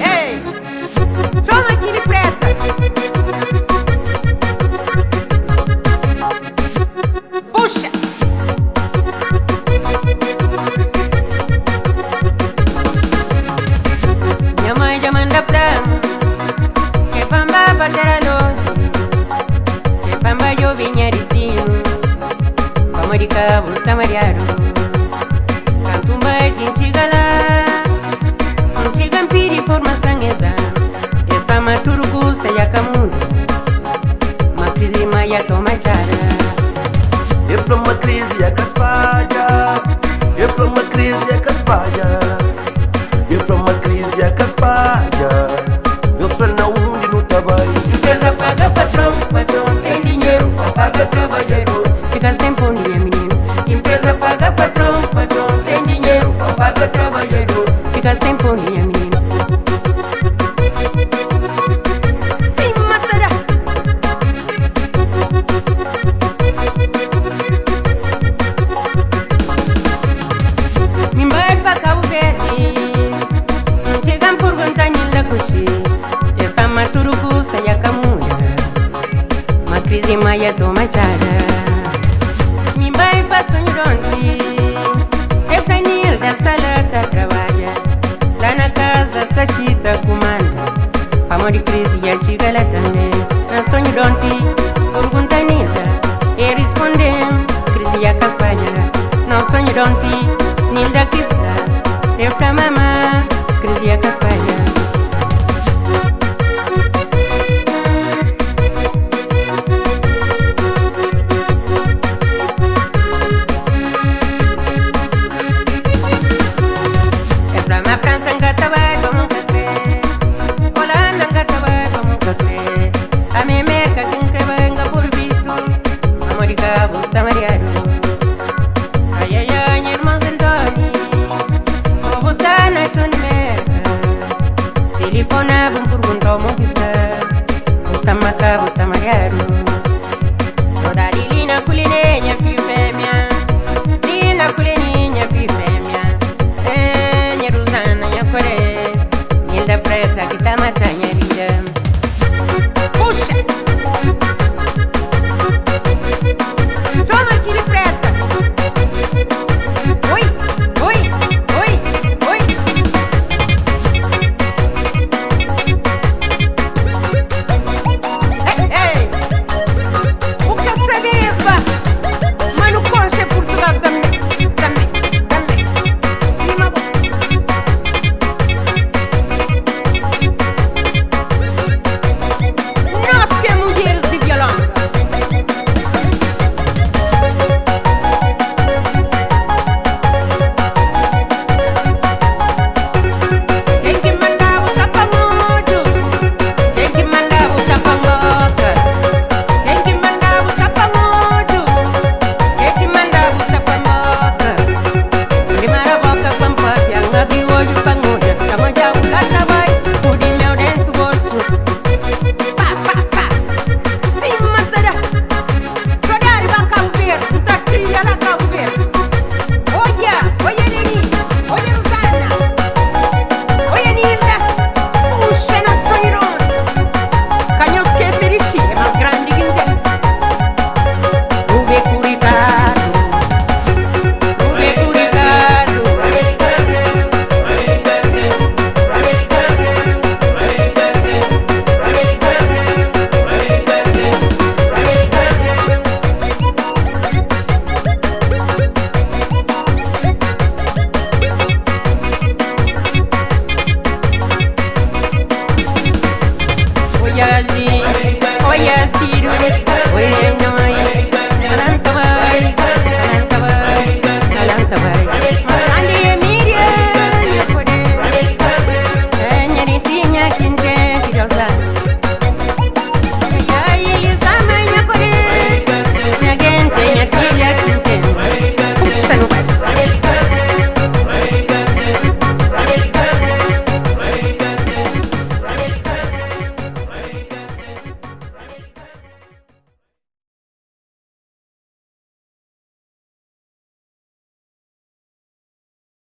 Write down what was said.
Ei! Toma aqui de preta! Puxa! Minha mãe já manda pra que pamba para longe, que pamba eu vinha destino, como de cabo está mareado. Canto mais quem chega lá, não chega em piri por maçã e pama turugu saia camundo, uma crise maia toma chara. É pra uma crise a caspalha, é pra uma crise a caspalha, é pra uma crise a caspalha. Eu sou na onde no trabalho. Empresa paga patrão, patrão tem dinheiro, paga trabalhador. Fica sem pondinha menino. Empresa paga patrão, patrão tem dinheiro, paga trabalhador. Fica sem pondinha menino. Sim, matará. Me vai pra Cabo Verde, não chegam por Guantanamo da Coxi. É pra Maturugu saia camunda, uma crise maia toma chara. Me vai pra Sonhonte, é pra Nilda Salata trabalha. Lá na casa tá chita comanda, fama de crise e a chica lá também. Na Sonhonte, pergunta Nilda, e respondem, crise a caspalha. Na Sonhonte, Nilda quebra, é pra mamá, crise a caspalha. Está mareado. Ai, ai, ai, irmãos Antônio, o povo está na tonimenta. Telefonavam, perguntavam o que está. Está macabo, está mareado. Toda lina culininha, fêmea. Lina culininha, fêmea. Minha Rosana, minha Coré. Minha preta que está matando minha vida. Puxa! Toma aqui de preta! Oi, oi, oi, oi! Ei! O que é saliva? Mas no concha é Portugal também, também. Cima do... Nós que é mulheres de violão. Oye, Ciro, oye, no, alanta vai.